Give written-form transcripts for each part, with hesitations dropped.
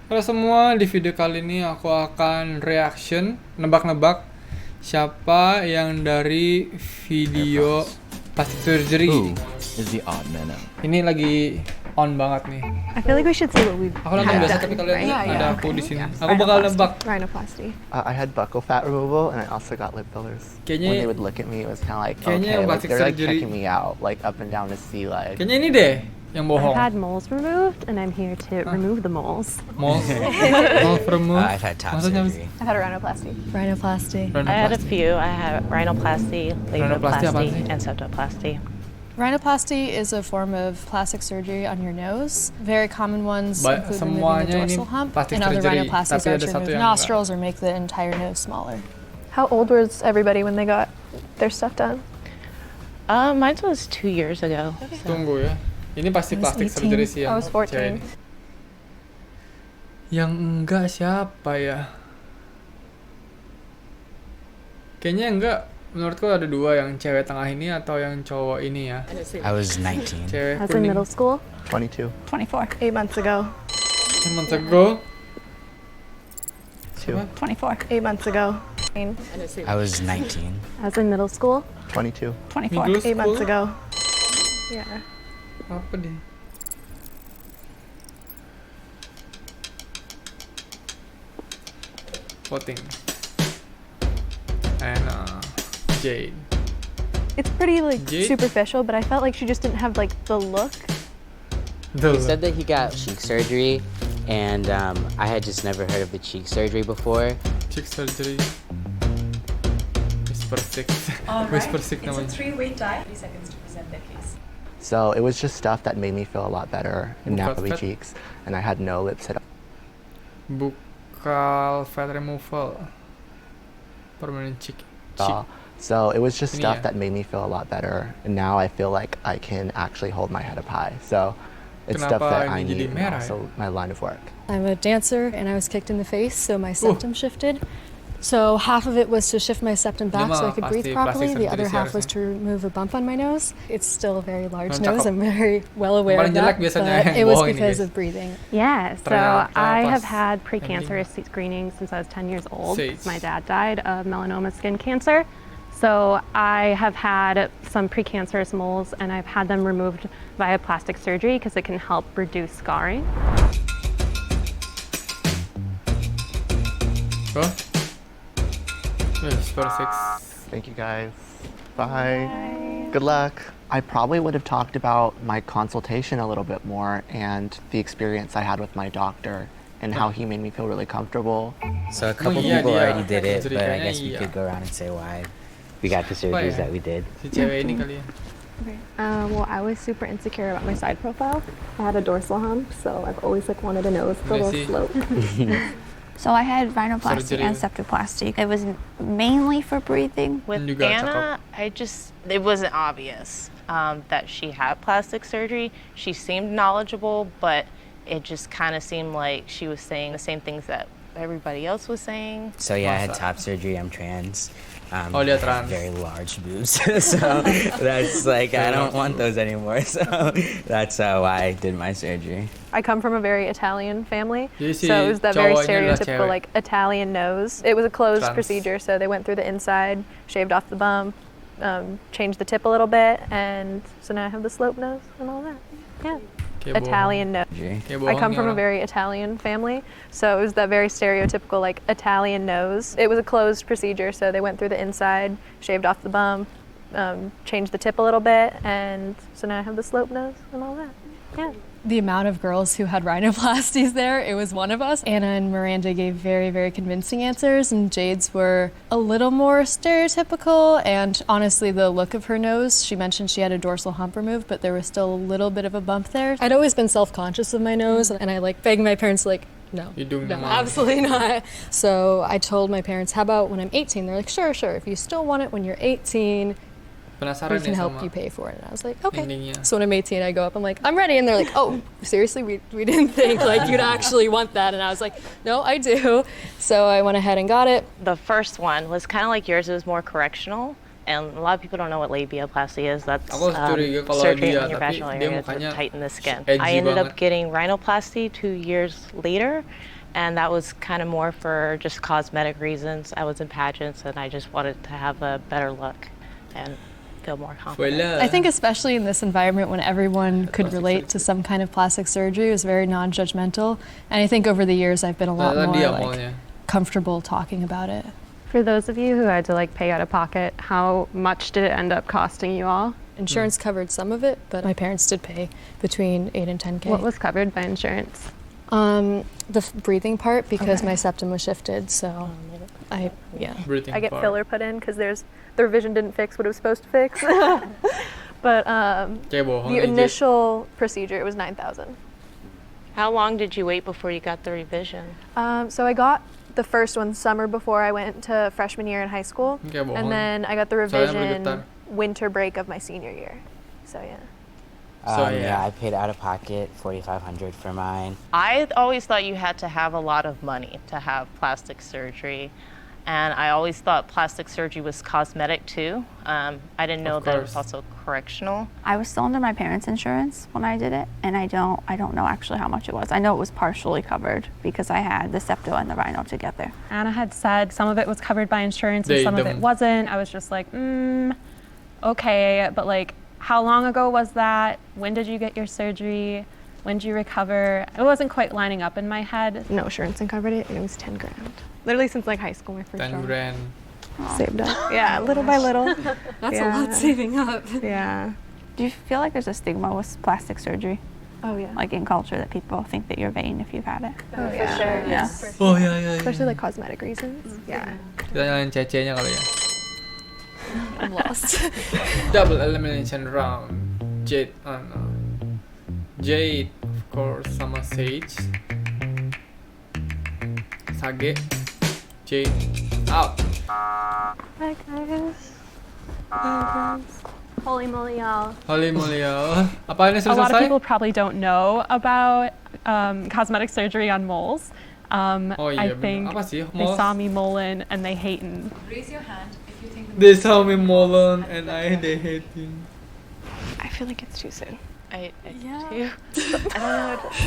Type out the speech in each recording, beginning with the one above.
Halo semua, di video kali ini aku akan reaction, nebak-nebak siapa yang dari video plastic surgery. Who is the odd man out? Ini lagi on banget nih. I feel like we should see what we've Aku nonton biasa tapi kalian ada aku di sini. Aku bakal nebak. Rhinoplasty. I had buccal fat removal and I also got lip fillers. Kayaknya- when they would look at me, it was kind of like, Kayaknya okay, like, plastic they're like surgery- checking me out, like up and down to see like. Kayaknya ini deh yang bohong. I've had moles removed, and I'm here to remove the moles. Moles remove. I've had top Maksudnya surgery. I've had a rhinoplasty. Rhinoplasty. I had a Rhinoplasty. few. I had rhinoplasty, Rhinoplasty apa labiaplasty, sih? and septoplasty. Rhinoplasty is a form of plastic surgery on your nose. Very common ones include removing semuanya the ini dorsal hump, plastic and other surgery, rhinoplasties tapi are ada to satu remove yang nostrils or make the entire nose smaller. How old was everybody when they got their stuff done? Mine was 2 years ago. Tunggu ya. Ini pasti I was plastic 18. surgery sih yang I was 14. cewek. Yang enggak siapa ya? Kayaknya enggak. Menurutku ada dua, yang cewek tengah ini atau yang cowok ini ya. I was 19. Cewek I was in kuning. middle school 22, 24. 8 months ago. Months ago. 2, 24. 8 months ago. I was 19. I was in middle school 22. 24. Middle 8 months school. ago. Yeah. Apa deh? Voting. And Jade. It's pretty like Jade? superficial, but I felt like she just didn't have like the look. He said that he got cheek surgery, and I had just never heard of the cheek surgery before. Cheek surgery. Whisper 6. Whisper 6 namanya. 3-week diet, 30 seconds to present their case. So it was just stuff that made me feel a lot better in Bukan nappy fat. cheeks, and I had no lips at all. Buccal fat removal. Permanent cheek. So it was just Ini stuff ya? that made me feel a lot better, and now I feel like I can actually hold my head up high. So it's stuff Kenapa that I ini jadi need, and merah also my line of work. I'm a dancer, and I was kicked in the face, so my septum shifted. So half of it was to shift my septum back so I could breathe pasti properly. plastic The other surgery half was to remove a bump on my nose. It's still a very large Yang nose. cakep. I'm very well aware Paling of jelek that, biasanya but yang it was bohong ini, because guys. of breathing. Yeah, so Ternyata I pas have had ending. precancerous screening since I was 10 years old. Sage. My dad died of melanoma skin cancer. So I have had some precancerous moles and I've had them removed via plastic surgery because it can help reduce scarring. Oh. Whisper 6. Thank you guys. Bye. Good luck. I probably would have talked about my consultation a little bit more and the experience I had with my doctor and how he made me feel really comfortable. So a couple iya, people dia. already did it, Surgery but I kayaknya guess we iya. could go around and say why we got the ya? surgeries that we did. Si cewek ini kali ya. Well, I was super insecure about my side profile. I had a dorsal hump, so I've always like wanted a nose with a little Messy. slope. So I had rhinoplasty Surgery. and septoplasty. It was mainly for breathing. With Juga Anna, it wasn't obvious that she had plastic surgery. She seemed knowledgeable, but it just kind of seemed like she was saying the same things that everybody else was saying. So yeah, I had Masa? top surgery. I'm trans. Oh, dia I have trans. very large boobs, so that's like I don't want those anymore. So that's why I did my surgery. I come from a very Italian family, Jadi si so it was that very cowoknya adalah stereotypical cewek. like Italian nose. It was a closed Trans. procedure, so they went through the inside, shaved off the bump, changed the tip a little bit, and so now I have the slope nose and all that. Yeah, Kayak bohong. Italian nose. Surgery. Kayak I bohong come nih from a orang. very Italian family, so it was that very stereotypical like Italian nose. It was a closed procedure, so they went through the inside, shaved off the bump, changed the tip a little bit, and so now I have the slope nose and all that. Yeah. The amount of girls who had rhinoplasties there, it was one of us. Anna and Miranda gave very, very convincing answers, and Jade's were a little more stereotypical. And honestly, the look of her nose, she mentioned she had a dorsal hump removed, but there was still a little bit of a bump there. I'd always been self-conscious of my nose, and I like begged my parents, like, no, You're doing no, the mom. absolutely not. So I told my parents, how about when I'm 18? They're like, sure. If you still want it when you're 18, Penasaran we can ya help sama you pay for it. And I was like, okay. endingnya. So when I'm 18, I go up, I'm like, I'm ready. And they're like, oh, seriously? We didn't think like you'd actually want that. And I was like, no, I do. So I went ahead and got it. The first one was kind of like yours. It was more correctional. And a lot of people don't know what labiaplasty is. That's Aku curiga kalau surgery dia, on your tapi vaginal dia area to mukanya tighten the skin. edgy I ended banget. up getting rhinoplasty 2 years later, and that was kind of more for just cosmetic reasons. I was in pageants, and I just wanted to have a better look and feel more confident. Voila. I think especially in this environment when everyone could relate to some kind of plastic surgery, it was very non-judgmental. And I think over the years I've been a lot Tadi more dia like maunya. comfortable talking about it. For those of you who had to like pay out of pocket, how much did it end up costing you all? Insurance covered some of it, but my parents did pay between 8 and 10K. What was covered by insurance? The breathing part, because my septum was shifted, so Breathing I get part. filler put in because the revision didn't fix what it was supposed to fix. But Kayak bohong the aja. initial procedure, it was 9,000. How long did you wait before you got the revision? So I got the first one summer before I went to freshman year in high school, Kayak bohong. and then I got the Soalnya revision bergetar. winter break of my senior year. So yeah. So, yeah. Yeah, I paid out of pocket $4,500 for mine. I always thought you had to have a lot of money to have plastic surgery. And I always thought plastic surgery was cosmetic too. I didn't know that it was also correctional. I was still under my parents' insurance when I did it, and I don't know actually how much it was. I know it was partially covered because I had the septo and the rhino together. Anna had said some of it was covered by insurance and some of it wasn't. I was just like, okay, but like, how long ago was that? When did you get your surgery? When did you recover? It wasn't quite lining up in my head. No insurance covered it, and it was 10 grand. Literally since like high school, my first 10 job. grand. Saved up. Yeah, little by little. That's a lot saving up. Yeah. Do you feel like there's a stigma with plastic surgery? Oh yeah. Like in culture that people think that you're vain if you've had it? Oh yeah. For sure. Yeah. Oh ya. Especially like cosmetic reasons. Yeah. Kita nyalain Cece-nya kali ya. I'm lost. Double elimination round. Jade, Jade, of course, sama Sage. Sage, Jade, out. Hi guys. Holy moly, y'all. Holy moly, ya. Apa ini A sudah lot of selesai? people probably don't know about cosmetic surgery on moles. Oh I iya, think bener. Apa sih? they saw me molen and they hating. Raise your hand if you think They saw me molen and they hating. I feel like it's too soon. I do. I don't know what to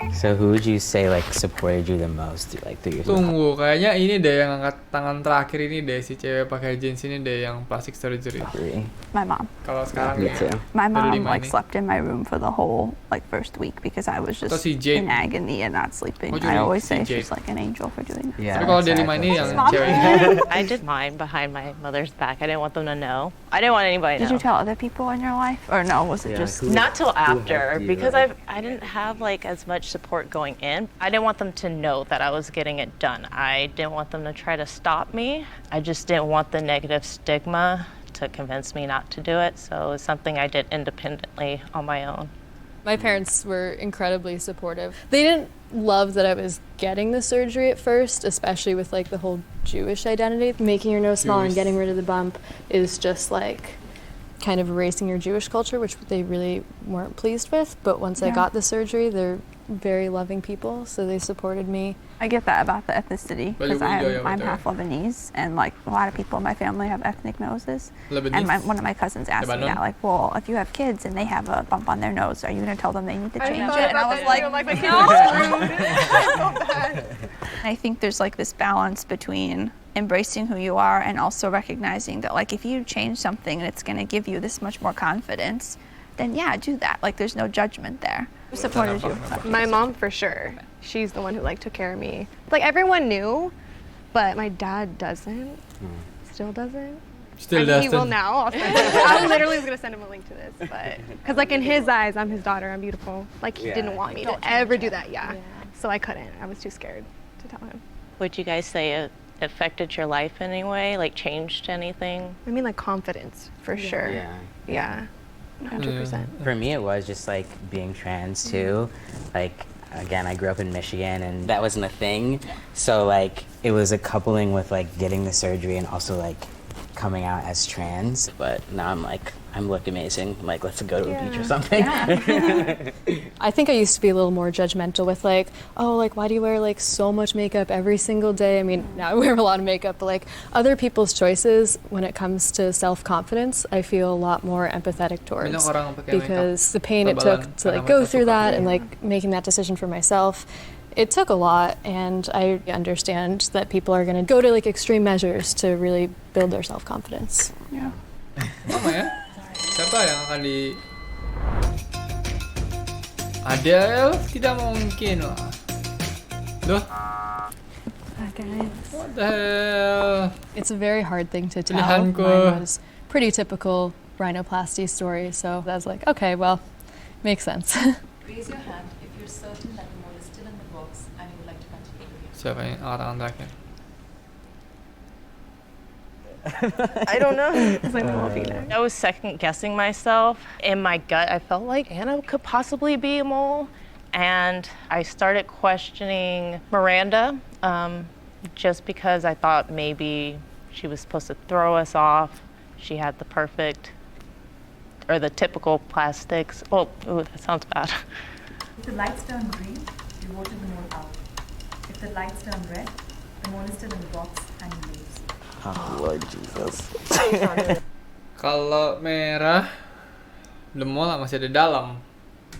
do. So who would you say like supported you the most through your Tunggu, kayaknya ini deh yang angkat tangan terakhir ini deh, si cewek pakai jeans ini deh yang plastic surgery. My mom. Kalau sekarang Me ya. too. My mom Literally like mine. slept in my room for the whole like first week because I was Terus just si Jade. in agony and not sleeping. Oh, I jadi always si say Jade. she's like an angel for doing that. Yeah. Tapi kalau dari exactly. ini yang Mom. cewek. I did mine behind my mother's back. I didn't want them to know. I didn't want anybody to Did know. you tell other people in your life, or no? Was it just? Not till after, you, because like- I didn't have like as much support going in. I didn't want them to know that I was getting it done. I didn't want them to try to stop me. I just didn't want the negative stigma to convince me not to do it. So it was something I did independently on my own. My parents were incredibly supportive. They didn't love that I was getting the surgery at first, especially with like the whole Jewish identity. Making your nose smaller and Jewish. getting rid of the bump is just like kind of erasing your Jewish culture, which they really weren't pleased with. But once I got the surgery, they're very loving people, so they supported me. I get that about the ethnicity because Balik I'm betul. half Lebanese, and like a lot of people in my family have ethnic noses. And Lebanese. one of my cousins asked me Lebanon? that, like, well, if you have kids and they have a bump on their nose, are you going to tell them they need to change thought it? And I about was that like, too. I'm like, I think there's like this balance between embracing who you are and also recognizing that like if you change something and it's going to give you this much more confidence, then yeah, do that. Like there's no judgment there. Who supported you? My mom for sure. She's the one who like took care of me. Like everyone knew, but my dad doesn't. Still doesn't. Still I mean, he doesn't. will now. I'll send him. I literally was gonna send him a link to this, but because like in his eyes, I'm his daughter. I'm beautiful. Like he didn't want me to ever do that. Yeah. So I couldn't. I was too scared to tell him. Would you guys say it affected your life in any way? Like changed anything? I mean, like confidence for sure. Yeah. Yeah. 100%. For me, it was just like being trans too. Like, again, I grew up in Michigan and that wasn't a thing. So like, it was a coupling with like getting the surgery and also like coming out as trans, but now I'm look amazing. I'm like, let's go to a beach or something. I think I used to be a little more judgmental with like, oh, like why do you wear like so much makeup every single day? I mean, now I wear a lot of makeup, but like other people's choices when it comes to self-confidence, I feel a lot more empathetic towards, because the pain it took to like go through that and like making that decision for myself, it took a lot, and I understand that people are going to go to like extreme measures to really build their self-confidence. Yeah. Sama ya? Siapa yang akan di Adele? Tidak mungkin lah. Loh? What the hell? It's a very hard thing to tell. Mine was pretty typical rhinoplasty story, so I was like, okay, well, makes sense. Raise your hand if you're certain that the mole is still in the box and you would like to continue the video. Siapa yang akan angkat? I don't know. I was second guessing myself. In my gut, I felt like Anna could possibly be a mole. And I started questioning Miranda just because I thought maybe she was supposed to throw us off. She had the perfect, or the typical plastics. Oh, ooh, that sounds bad. If the lights turn green, you voted the mole out. If the lights turn red, the mole is still in the box and he leaves. Oh, Lord Jesus. Kalau merah, the mole masih ada dalam.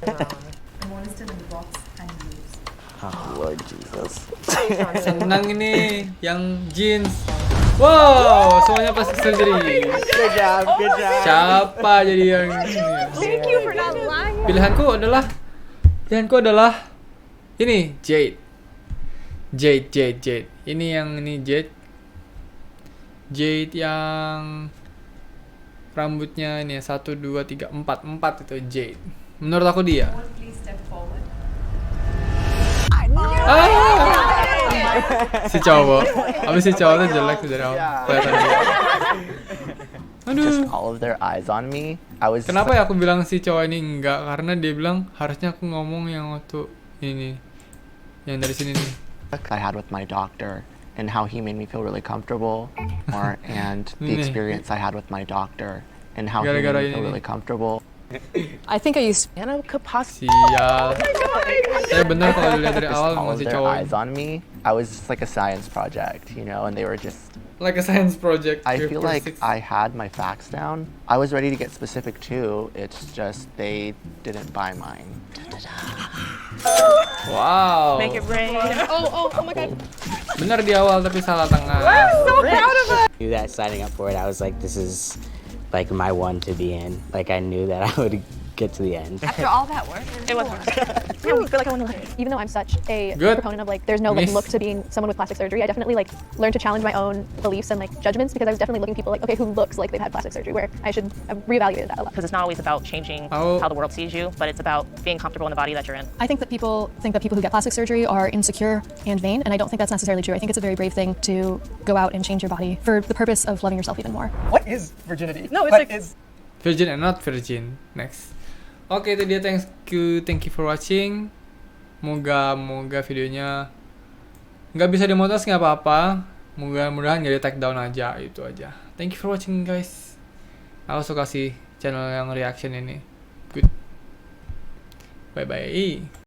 The mole is still in the box and he leaves. Oh, Lord Jesus. Senang ini yang jeans. Wow, semuanya plastic surgery. Good job, good job. Siapa jadi yang ini? Thank you for not lying. Pilihanku adalah ini Jade. Ini yang ini Jade yang rambutnya ini 1, 2, 3, 4 itu Jade. Menurut aku dia. Please step forward. Si cowok. Abis si cowok tuh jelek tuh dari awal. Kelihatan dia. Just all of their eyes on me. Kenapa ya aku bilang si cowok ini enggak? Karena dia bilang harusnya aku ngomong yang waktu ini, yang dari sini nih. I had with my doctor and how he made me feel really comfortable, and the experience I had with my doctor and how he made me feel really comfortable. I think I used Anna could possibly. Sial. Saya benar kalau dilihat dari awal all of masih their cowok. eyes on me. I was just like a science project, you know, and they were just Like a science project. I feel like I had my facts down. I was ready to get specific too. It's just they didn't buy mine. Wow. Make it rain. Oh my God. Benar di awal tapi salah tengah. I'm so proud of us. Knew that signing up for it, I was like, this is like my one to be in. Like I knew that I would get to the end. After all that work, It was. I feel like I want to like, even though I'm such a proponent of like there's no like look to being someone with plastic surgery, I definitely like learned to challenge my own beliefs and like judgments, because I was definitely looking at people like, okay, who looks like they've had plastic surgery, where I should have reevaluated that a lot. Because it's not always about changing how the world sees you, but it's about being comfortable in the body that you're in. I think that people who get plastic surgery are insecure and vain, and I don't think that's necessarily true. I think it's a very brave thing to go out and change your body for the purpose of loving yourself even more. What is virginity? No, it's Virgin and not virgin. Next. Oke, itu dia, thank you for watching. Moga videonya nggak bisa dimontas, nggak apa-apa. Mudah-mudahan nggak di take down aja, itu aja. Thank you for watching guys. Aku suka sih channel yang reaction ini. Good. Bye bye.